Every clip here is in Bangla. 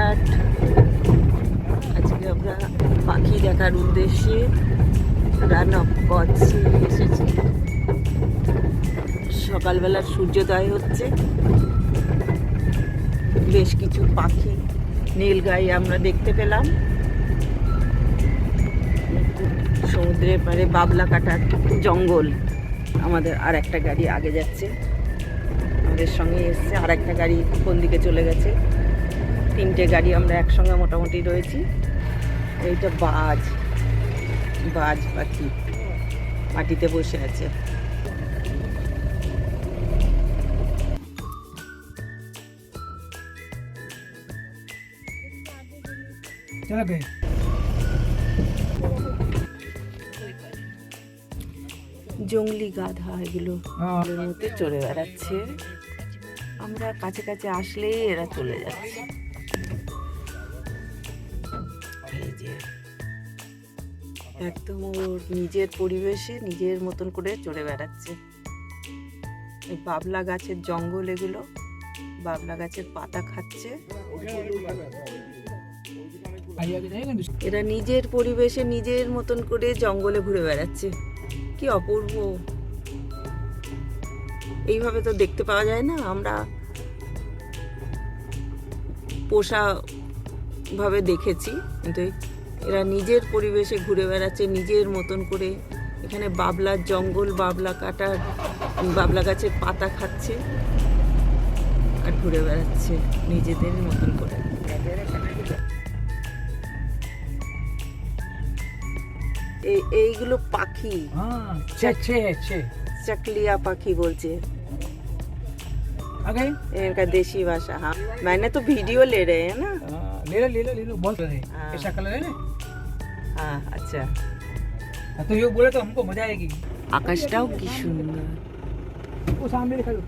ঘাট। আজকে আমরা পাখি দেখার উদ্দেশ্যে রান অফ কচ্ছে এসেছি। সকালবেলার সূর্যোদয় হচ্ছে, বেশ কিছু পাখি নীলগাই আমরা দেখতে পেলাম। সমুদ্রের পাড়ে বাবলা কাটার জঙ্গল। আমাদের আর একটা গাড়ি আগে যাচ্ছে, আমাদের সঙ্গে এসছে। আর একটা গাড়ি কোন দিকে চলে গেছে। তিনটে গাড়ি আমরা একসঙ্গে মোটামুটি রয়েছি। এইটা বাজ পাখি মাটিতে বসে আছে। জঙ্গলি গাধা এগুলো মধ্যে চড়ে বেড়াচ্ছে। আমরা কাছে কাছে আসলেই এরা চলে যাচ্ছে। এই যে একদম ওর নিজের পরিবেশে নিজের মতন করে চড়ে বেড়াচ্ছে। এই বাবলা গাছের জঙ্গল, এগুলো বাবলা গাছের পাতা খাচ্ছে। এরা নিজের পরিবেশে নিজের মতন করে জঙ্গলে ঘুরে বেড়াচ্ছে। কি অপূর্ব! এইভাবে তো দেখতে পাওয়া যায় না। আমরা পোষা ভাবে দেখেছি, কিন্তু এরা নিজের পরিবেশে ঘুরে বেড়াচ্ছে নিজের মতন করে। এখানে বাবলার জঙ্গল, বাবলা কাটার, বাবলা গাছের পাতা খাচ্ছে আর ঘুরে বেড়াচ্ছে নিজেদের মতন করে। এইগুলো পাখি, चकलिया पाखी बोलते हैं इनका देसी भाषा। हाँ, मैंने तो वीडियो ले रहे हैं ना। ले लो बहुत है। ऐसा कलर है ना। हाँ अच्छा, तो ये बोले तो हमको मजा आएगी। आकाशटाও কি সুন্দর। वो सामने दिखा दो।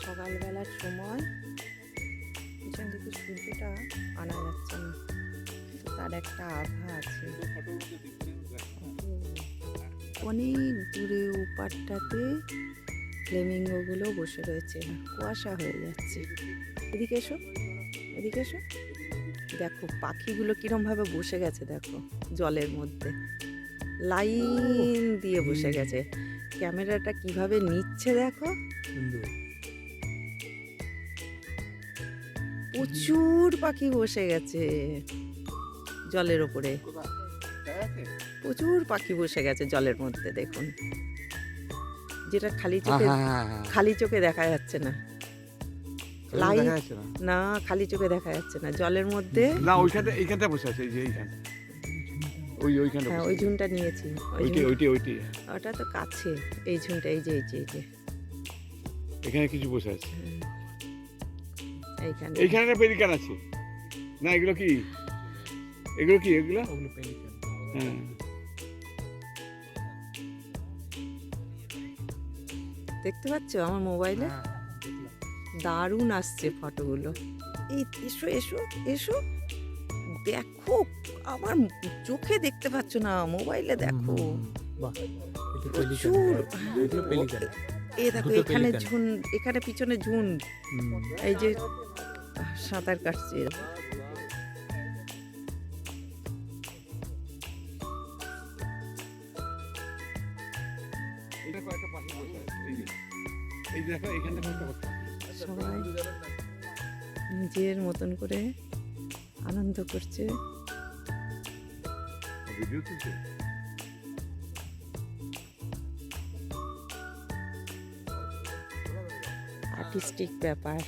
সকালবেলার সময় পিছন দিকে সূর্যটা আনা যাচ্ছে না, কিন্তু তার একটা আভা আছে। অনেক দূরে ওপারটাতে ফ্লেমিঙ্গোগুলো বসে রয়েছে, কুয়াশা হয়ে যাচ্ছে। এদিকে এসো, এদিকে এসো, দেখো পাখিগুলো কিরমভাবে বসে গেছে। দেখো জলের মধ্যে লাইন দিয়ে বসে গেছে। ক্যামেরাটা কিভাবে নিচ্ছে দেখো। প্রচুর পাখি বসে গেছে জলের ওপরে, প্রচুর পাখি বসে গেছে জলের মধ্যে। দেখুন, যেটা খালি চোখে দেখা যাচ্ছে না। লাইট না, খালি চোখে দেখা যাচ্ছে না জলের মধ্যে। না এইখানটা বসে আছে, এই যে এইখানে ওইখানটা। হ্যাঁ, ওই ঝুনটা নিয়েছি। ওইটি ওটা তো কাছে। এই ঝুনটা, এই যে এখানে কিছু বসে আছে। এইখানে এইখানে পেলিকান আছে না। এগুলো কি এগুলো পেলিকান। হ্যাঁ, দেখতে পাচ্ছ আমার মোবাইলে? দারুণ আসছে ফটোগুলো। এই এসো এসো এসো, দেখো, আমার চোখে দেখতে পাচ্ছ না, মোবাইলে দেখো। প্রচুর। এই দেখো এখানে ঝুন, এখানে পিছনে ঝুন। এই যে সাঁতার কাটছে। সবাই নিজের মতন করে আনন্দ করছে। আর্টিস্টিক ব্যাপার।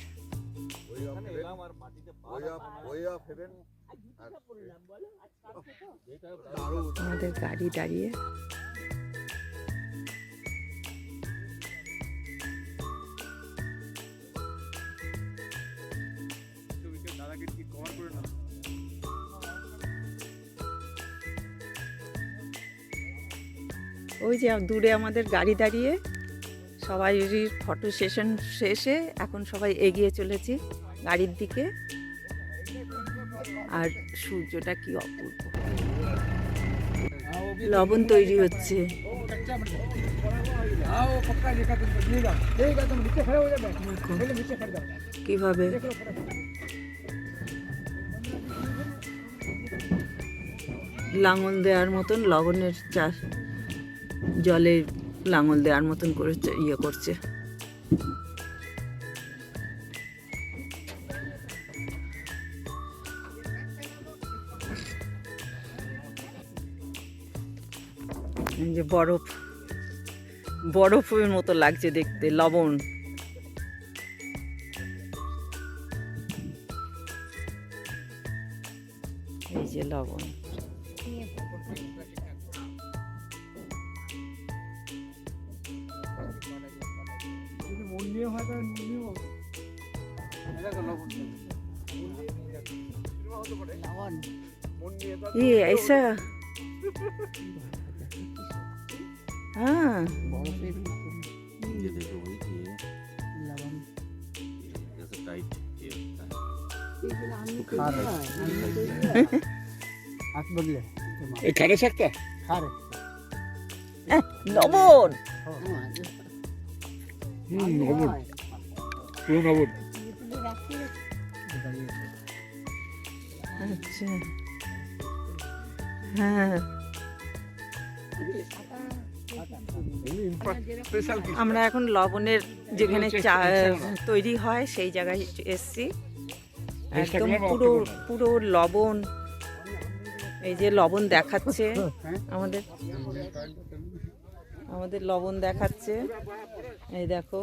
আমাদের গাড়ি দাঁড়িয়ে। ওই যে দূরে আমাদের গাড়ি দাঁড়িয়ে। সবাই ফটো সেশন শেষে এখন সবাই এগিয়ে চলেছি। গাড়ির দিকে। আর সূর্যটা কি অপূর্ব, লবণ তৈরি হচ্ছে। কিভাবে লাঙল দেওয়ার মতন লবণের চাষ, জলে লাঙল দেওয়ার মতন করে ইয়ে করছে। এই যে বরফ, বরফের মতো লাগছে দেখতে, লবণ। এই যে লবণ। ये ऐसा, हाँ ये देखो वही की है जैसे टाइट ये होता है हाथ बदले এই খাটে থাকতা खा रहे লবণ। লবণ, পুরো লবণ। আচ্ছা, হ্যাঁ। স্পেশাল কি? আমরা এখন লবণের যেখানে চা তৈরি হয় সেই জায়গায় এসছি। একদম পুরো পুরো লবণ। এই যে লবণ দেখাচ্ছে আমাদের, আমাদের লবণ দেখাচ্ছে। এই দেখো,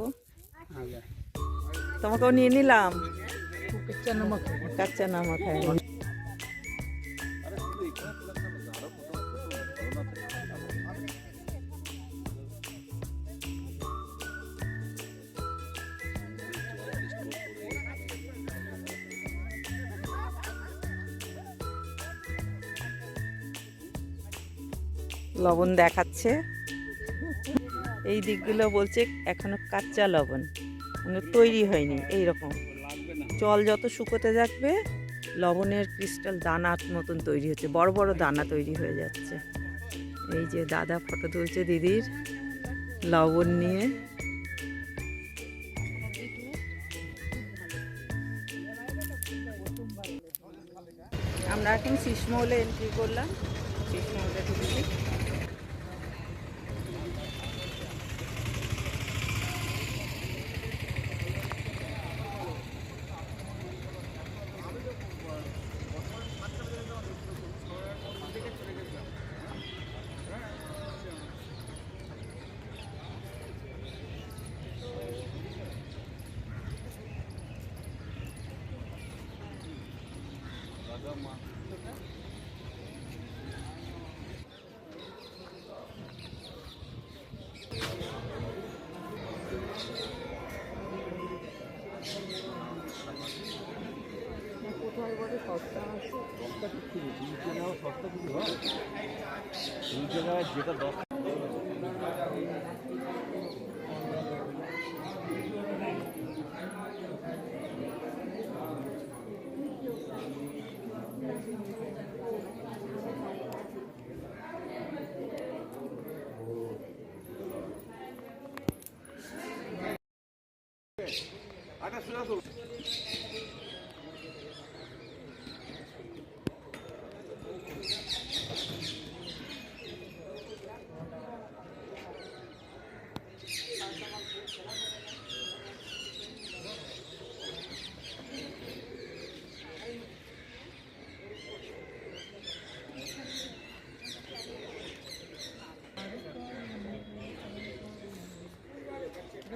তোমাকেও নিয়ে নিলাম कच्चा नमक কাঁচা নামক। হ্যাঁ, লবণ দেখাচ্ছে। এই দিকগুলো বলছে এখনো কাঁচা লবণ, মানে তৈরি হয়নি। এইরকম জল যত শুকোতে থাকবে লবণের ক্রিস্টাল দানার মতন তৈরি হচ্ছে, বড় বড় দানা তৈরি হয়ে যাচ্ছে। এই যে দাদা ফটো তুলছে দিদির লবণ নিয়ে। আমরা এখন শীষমহলে এন্ট্রি করলাম, শীষমহলে ঢুকছি।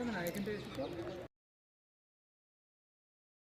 না এখান থেকে